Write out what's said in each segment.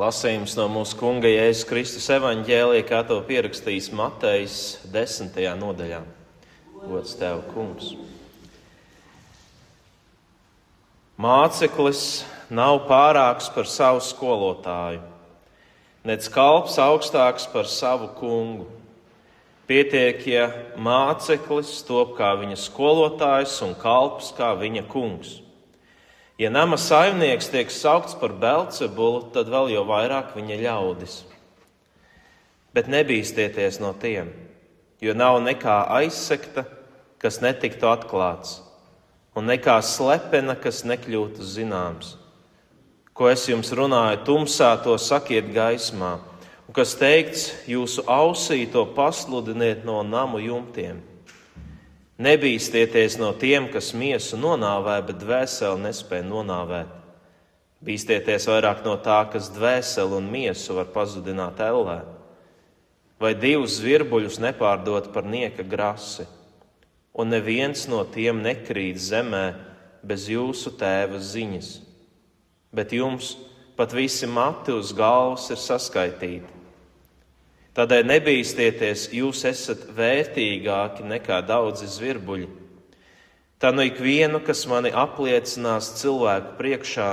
Lasījums no mūsu Kunga Jēzus Kristus evaņģēlija, kā to pierakstījis Matejs 10. nodaļā. Gods Tev, Kungs. Māceklis nav pārāks par savu skolotāju, nec kalps augstāks par savu kungu. Pietiek, ja māceklis top kā viņa skolotājs un kalps kā viņa kungs. Ja nama saimnieks tiek saukts par Belcebulu, tad vēl jau vairāk viņa ļaudis. Bet nebīstieties no tiem, jo nav nekā aizsekta, kas netiktu atklāts, un nekā slepena, kas nekļūtu zināms. Ko es jums runāju tumsā, to sakiet gaismā, un kas teikts jūsu ausī, to pasludiniet no namu jumtiem. Nebīstieties no tiem, kas miesu nonāvē, bet dvēseli nespēj nonāvēt. Bīstieties vairāk no tā, kas dvēseli un miesu var pazudināt ellē. Vai 2 zvirbuļus nepārdot par nieka grasi, un neviens no tiem nekrīt zemē bez jūsu tēva ziņas. Bet jums pat visi mati uz galvas ir saskaitīti. Tādēļ nebīstieties, jūs esat vērtīgāki nekā daudzi zvirbuļi. Tā nu ikvienu, kas mani apliecinās cilvēku priekšā,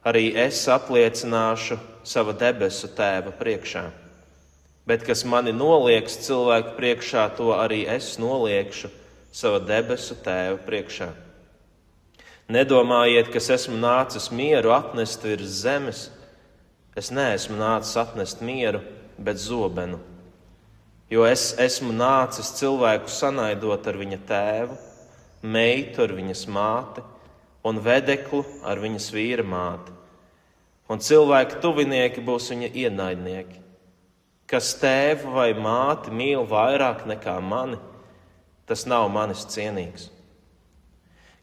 arī es apliecināšu sava debesu tēva priekšā. Bet kas mani nolieks cilvēku priekšā, to arī es noliekšu sava debesu tēva priekšā. Nedomājiet, ka es esmu nācis mieru atnest virs zemes. Es neesmu nācis atnest mieru, bet zobenu. Jo es esmu nācis cilvēku sanaidot ar viņa tēvu, meitu ar viņas māti un vedeklu ar viņas vīra māti. Un cilvēku tuvinieki būs viņa ienaidnieki. Kas tēvu vai māti mīl vairāk nekā mani, tas nav manis cienīgs.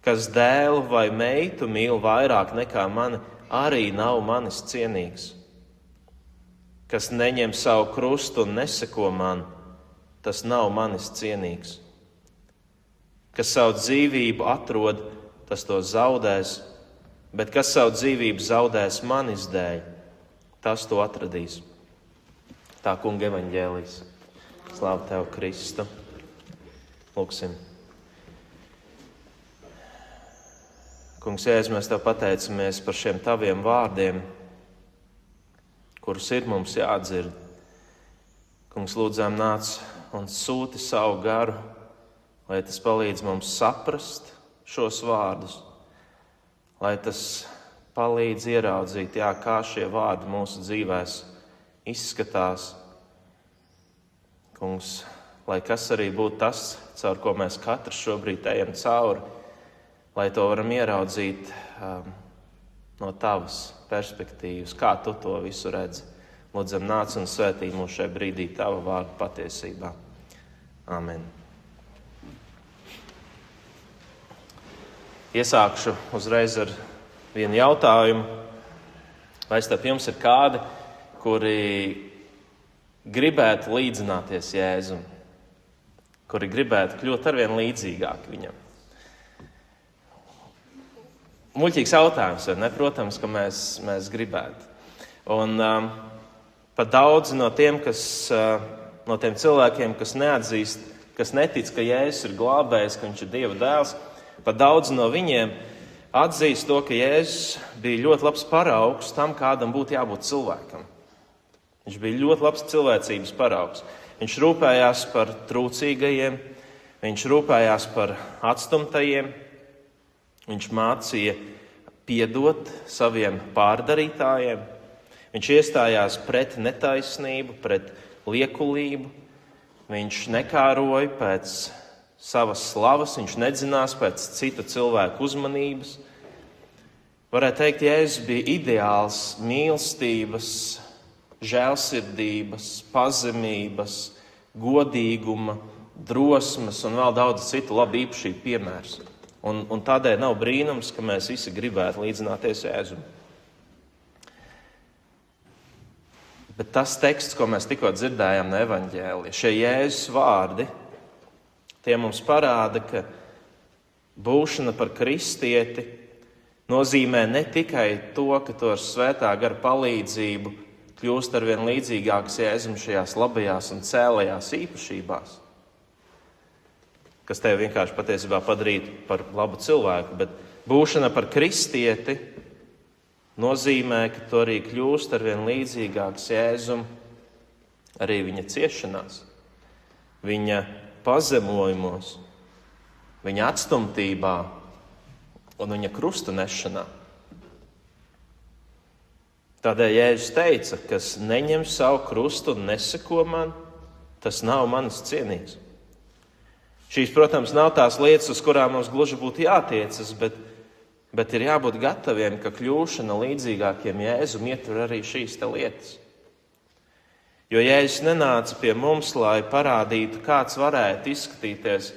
Kas dēlu vai meitu mīl vairāk nekā mani, arī nav manis cienīgs. Kas neņem savu krustu un neseko man, tas nav manis cienīgs. Kas savu dzīvību atrod, tas to zaudēs, bet kas savu dzīvību zaudēs manis dēļ, tas to atradīs. Tā Kunga evaņģēlijs. Slāva Tev, Kristu. Lūksim. Kungs, Jēzus, mēs Tev pateicamies par šiem Taviem vārdiem, kurus ir mums jādzird. Kungs, lūdzām, nāc un sūti savu garu, lai tas palīdz mums saprast šos vārdus, lai tas palīdz ieraudzīt, kā šie vārdi mūsu dzīvēs izskatās. Kungs, lai kas arī būtu tas, caur ko mēs katrs šobrīd ejam cauri, lai to varam ieraudzīt no Tavas perspektīvas, kā Tu to visu redzi. Lūdzam, nāc un svētī mūs šajā brīdī Tava vārda patiesībā. Amen. Iesākšu uzreiz ar vienu jautājumu. Vai starp jums ir kādi, kuri gribētu līdzināties Jēzum, kuri gribētu kļūt arvien līdzīgāk viņam? Muļķīgs jautājums, vai ne? Protams, ka mēs gribētu. Un pat daudzi no tiem cilvēkiem, kas neatzīst, kas netic, ka Jēzus ir glābējs, ka viņš ir Dieva dēls, pat daudzi no viņiem atzīst to, ka Jēzus bija ļoti labs paraugs tam, kādam būtu jābūt cilvēkam. Viņš bija ļoti labs cilvēcības paraugs. Viņš rūpējās par trūcīgajiem, viņš rūpējās par atstumtajiem, viņš mācīja piedot saviem pārdarītājiem, viņš iestājās pret netaisnību, pret liekulību, viņš nekāroja pēc savas slavas, viņš nedzinās pēc citu cilvēku uzmanības. Varētu teikt, Jēzus bija ideāls mīlestības, žēlsirdības, pazemības, godīguma, drosmes un vēl daudz citu labu īpašību piemērs. Un tādēļ nav brīnums, ka mēs visi gribētu līdzināties Jēzum. Bet tas teksts, ko mēs tikko dzirdējām no evaņģēlija, šie Jēzus vārdi, tie mums parāda, ka būšana par kristieti nozīmē ne tikai to, ka tu ar svētā gara palīdzību kļūst arvien līdzīgāks Jēzum šajās labajās un cēlajās īpašībās, kas tevi vienkārši patiesībā padarītu par labu cilvēku, bet būšana par kristieti nozīmē, ka tu arī kļūst arvien līdzīgāks Jēzum arī viņa ciešanās, viņa pazemojumos, viņa atstumtībā un viņa krusta nešanā. Tādēļ Jēzus teica, kas neņem savu krustu un neseko man, tas nav manis cienīgs. Šīs, protams, nav tās lietas, uz kurām mums gluži būtu jātiecas, bet ir jābūt gataviem, ka kļūšana līdzīgākiem Jēzum ietver arī šīs te lietas. Jo Jēzus nenāca pie mums, lai parādītu, kāds varētu izskatīties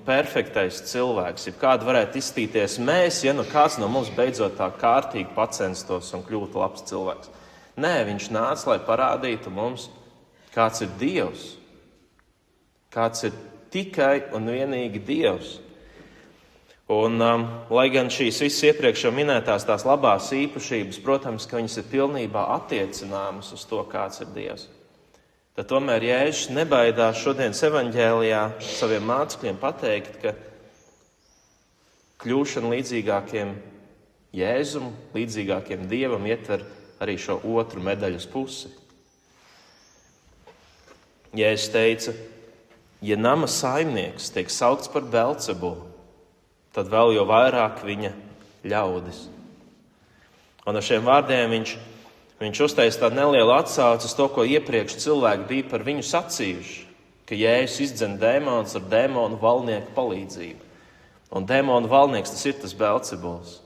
perfektais cilvēks, ja kāda varētu izskatīties mēs, ja kāds no mums beidzot tā kārtīgi pacenstos un kļūtu labs cilvēks. Nē, viņš nāca, lai parādītu mums, kāds ir Dievs, kāds ir tikai un vienīgi Dievs. Un, lai gan šīs visas iepriekš jau minētās tās labās īpašības, protams, ka viņas ir pilnībā attiecināmas uz to, kāds ir Dievs. Tad tomēr Jēzus nebaidās šodienas evaņģēlijā saviem mācekļiem pateikt, ka kļūšana līdzīgākiem Jēzum, līdzīgākiem Dievam ietver arī šo otru medaļas pusi. Jēzus teica, ja nama saimnieks tiek saukts par Belcebulu, tad vēl jau vairāk viņa ļaudis. Un ar šiem vārdiem viņš uztaisa tādu nelielu atsauci uz to, ko iepriekš cilvēki bija par viņu sacījuši, ka Jēzus izdzen dēmonus ar dēmonu valnieku palīdzību. Un dēmonu valnieks tas ir tas Belcebuls.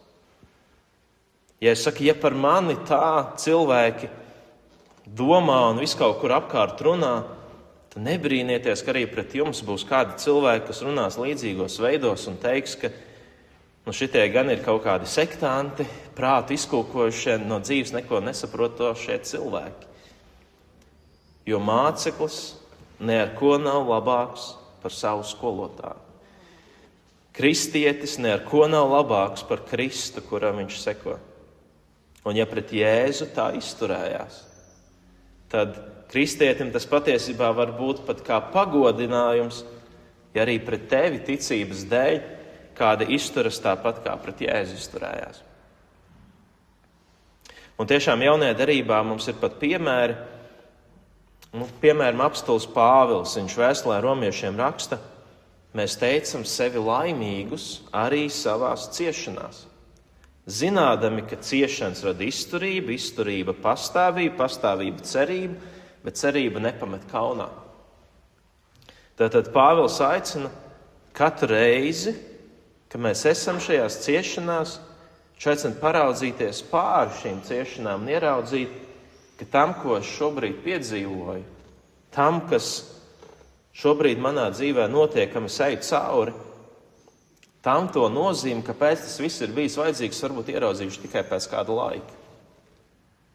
Jēzus saka, ja par mani tā cilvēki domā un visu kaut kur apkārt runā, tad nebrīnieties, ka arī pret jums būs kādi cilvēki, kas runās līdzīgos veidos un teiks, ka šitie gan ir kaut kādi sektanti, prātu izkūkojušie, no dzīves neko nesaprotošie cilvēki. Jo māceklis ne ar ko nav labāks par savu skolotāju. Kristietis ne ar ko nav labāks par Kristu, kuram viņš seko. Un ja pret Jēzu tā izturējās, tad kristietim tas patiesībā var būt pat kā pagodinājums, ja arī pret tevi ticības dēļ kāda izturas tāpat kā pret Jēzu izturējās. Un tiešām jaunajā derībā mums ir pat piemēri. Piemēram, apostols Pāvils, viņš vēstulē romiešiem raksta, mēs teicam sevi laimīgus arī savās ciešanās. Zinādami, ka ciešanas rada izturību, izturība pastāvību, pastāvība cerību, bet cerība nepamet kaunā. Tātad Pāvils aicina katru reizi, ka mēs esam šajās ciešanās, aicina paraudzīties pāri šīm ciešanām un ieraudzīt, ka tam, ko es šobrīd piedzīvoju, tam, kas šobrīd manā dzīvē notiek, kam es eju cauri, tam to nozīme, kāpēc tas viss ir bijis vajadzīgs, varbūt ieraudzīšu tikai pēc kāda laika.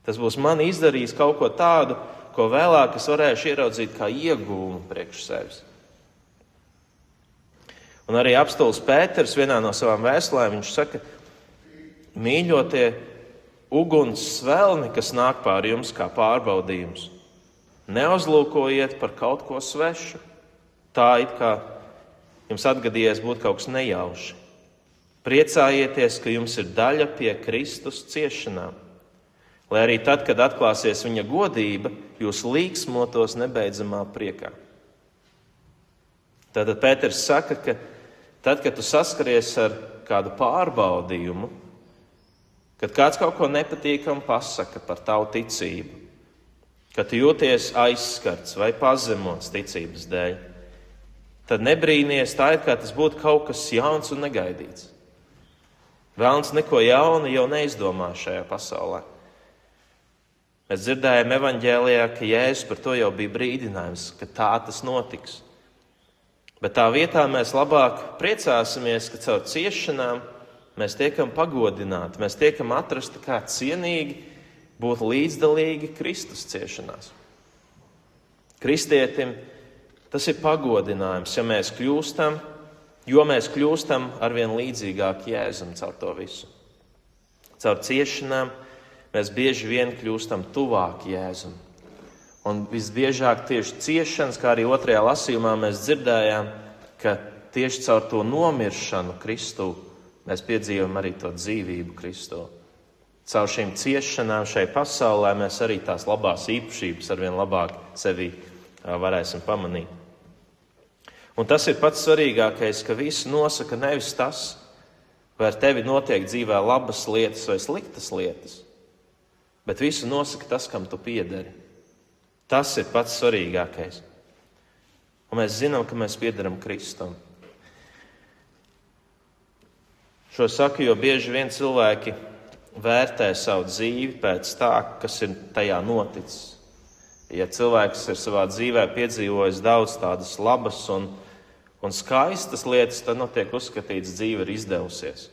Tas būs man izdarījis kaut ko tādu, ko vēlāk es varēšu ieraudzīt kā iegūmu priekš sevis. Un arī apostols Pēters vienā no savām vēstulēm viņš saka, mīļotie, uguns svelni, kas nāk pār jums kā pārbaudījums, neuzlūkojiet par kaut ko svešu. Tā it kā jums atgadījies būt kaut kas nejauši. Priecājieties, ka jums ir daļa pie Kristus ciešanām, lai arī tad, kad atklāsies viņa godība, jūs līksmotos nebeidzamā priekā. Tātad Pēters saka, ka tad, kad tu saskaries ar kādu pārbaudījumu, kad kāds kaut ko nepatīkamu pasaka par tavu ticību, kad tu jūties aizskarts vai pazemots ticības dēļ, tad nebrīnies, tā ir kā tas būtu kaut kas jauns un negaidīts. Velns neko jaunu jau neizdomā šajā pasaulē. Mēs dzirdējām evaņģēlijā, ka Jēzus par to jau bija brīdinājums, ka tā tas notiks. Bet tā vietā mēs labāk priecāsimies, ka caur ciešanām mēs tiekam pagodināti, mēs tiekam atrasti kā cienīgi būt līdzdalīgi Kristus ciešanās. Kristietim tas ir pagodinājums, jo mēs kļūstam arvien līdzīgāk Jēzum caur to visu. Caur ciešanām mēs bieži vien kļūstam tuvāk Jēzum. Un visbiežāk tieši ciešanas, kā arī 2. lasījumā mēs dzirdējām, ka tieši caur to nomiršanu Kristū mēs piedzīvam arī to dzīvību Kristū. Caur šīm ciešanām šai pasaulē mēs arī tās labās īpašības arvien labāk sevī varēsim pamanīt. Un tas ir pats svarīgākais, ka visu nosaka nevis tas, vai ar tevi notiek dzīvē labas lietas vai sliktas lietas, bet visu nosaka tas, kam tu piederi. Tas ir pats svarīgākais. Un mēs zinām, ka mēs piederam Kristum. Šo saku, jo bieži vien cilvēki vērtē savu dzīvi pēc tā, kas ir tajā noticis. Ja cilvēks ir savā dzīvē piedzīvojis daudz tādas labas un skaistas lietas, tad tiek uzskatīts, dzīve ir izdevusies.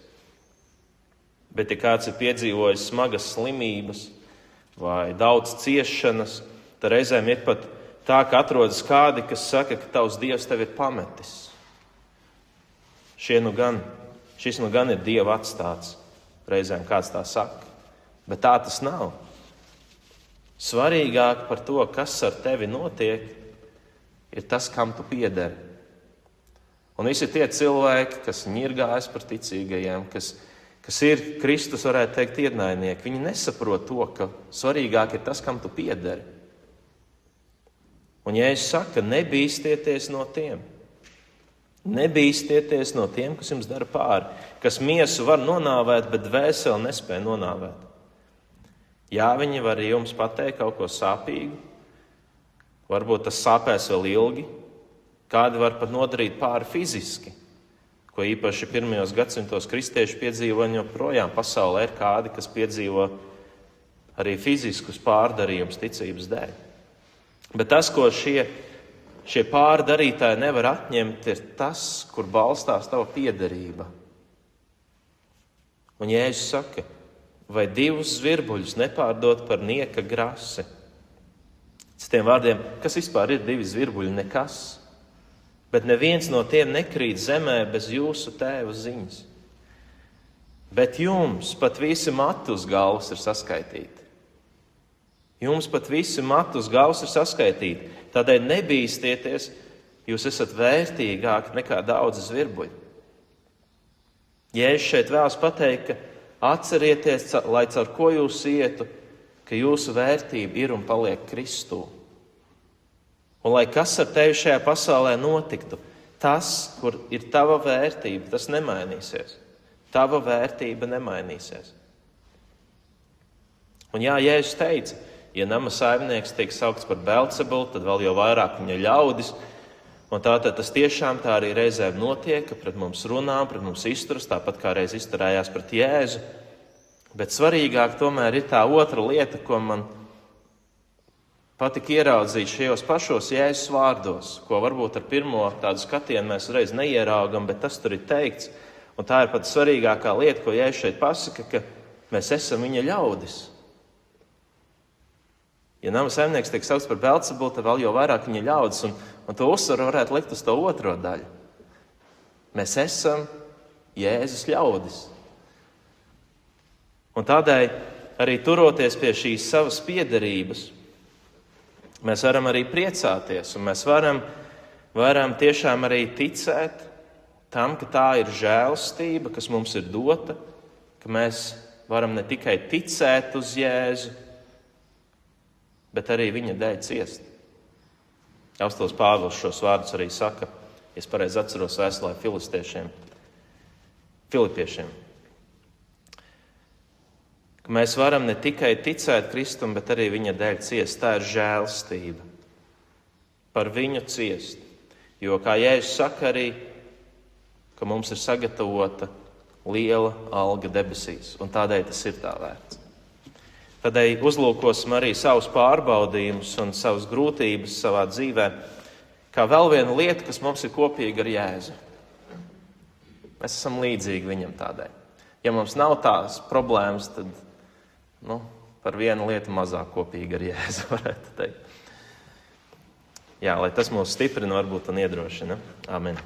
Bet, ja kāds ir piedzīvojis smagas slimības vai daudz ciešanas, tad reizēm ir pat tā, ka atrodas kādi, kas saka, ka tavs Dievs tevi ir pametis. Šis nu gan ir Dieva atstāts. Reizēm kāds tā saka. Bet tā tas nav. Svarīgāk par to, kas ar tevi notiek, ir tas, kam tu piederi. Un visi tie cilvēki, kas ņirgājas par ticīgajiem, kas ir Kristus, varētu teikt, ienaidnieki, viņi nesaprot to, ka svarīgāk ir tas, kam tu piederi. Un Jēzus saka, nebīstieties no tiem. Nebīstieties no tiem, kas jums dara pāri, kas miesu var nonāvēt, bet dvēseli nespēja nonāvēt. Jā, viņi var jums pateikt kaut ko sāpīgu, varbūt tas sāpēs vēl ilgi, kādi var pat nodarīt pāri fiziski, ko īpaši pirmajos gadsimtos kristieši piedzīvo, un joprojām pasaulē ir kādi, kas piedzīvo arī fiziskus pārdarījumus ticības dēļ. Bet tas, ko šie pārdarītāji nevar atņemt, ir tas, kur balstās tava piederība. Un Jēzus saka, vai 2 zvirbuļus nepārdot par nieka grasi? Citiem vārdiem, kas vispār ir 2 zvirbuļi? Nekas. Bet neviens no tiem nekrīt zemē bez jūsu tēva ziņas. Bet jums pat visi mati uz galvas ir saskaitīti. Jums pat visi mati uz galvas ir saskaitīti. Tādēļ nebīstieties, jūs esat vērtīgāki nekā daudzi zvirbuļi. Jēzus šeit vēlas pateikt, ka atcerieties, lai caur ko jūs ietu, ka jūsu vērtība ir un paliek Kristū. Un lai kas ar tevi šajā pasaulē notiktu, tas, kur ir tava vērtība, tas nemainīsies. Tava vērtība nemainīsies. Un jā, Jēzus teica, ja nama saimnieks tiek saukts par Belcebulu, tad vēl jau vairāk viņa ļaudis. Un tātad tas tiešām tā arī reizēm notiek, ka pret mums runā, pret mums izturas, tāpat kā reiz izturējās pret Jēzu. Bet svarīgāk tomēr ir tā otra lieta, ko man patika ieraudzīt šajos pašos Jēzus vārdos, ko varbūt ar pirmo tādu skatienu mēs reiz neieraugam, bet tas tur ir teikts. Un tā ir pat svarīgākā lieta, ko Jēzus šeit pasaka, ka mēs esam viņa ļaudis. Ja nama saimnieks tiek saukts par Belcebulu, tad vēl jau vairāk viņa ļaudis, un to uzsvaru varētu likt uz to otro daļu. Mēs esam Jēzus ļaudis. Un tādēļ arī turoties pie šīs savas piederības, mēs varam arī priecāties, un mēs varam tiešām arī ticēt tam, ka tā ir žēlastība, kas mums ir dota, ka mēs varam ne tikai ticēt uz Jēzu, bet arī viņa dēļ ciest. Apostols Pāvils šos vārdus arī saka, ja es pareizi atceros vēstulē Filipiešiem. Ka mēs varam ne tikai ticēt Kristum, bet arī viņa dēļ ciest. Tā ir žēlastība. Par viņu ciest. Jo, kā Jēzus saka arī, ka mums ir sagatavota liela alga debesīs, un tādēļ tas ir tā vērts. Tādēļ uzlūkosim arī savus pārbaudījumus un savas grūtības savā dzīvē, kā vēl viena lieta, kas mums ir kopīga ar Jēzu. Mēs esam līdzīgi viņam tādēļ. Ja mums nav tās problēmas, tad par vienu lietu mazāk kopīga ar Jēzu, varētu teikt. Jā, lai tas mūs stiprina varbūt un iedrošina. Amen.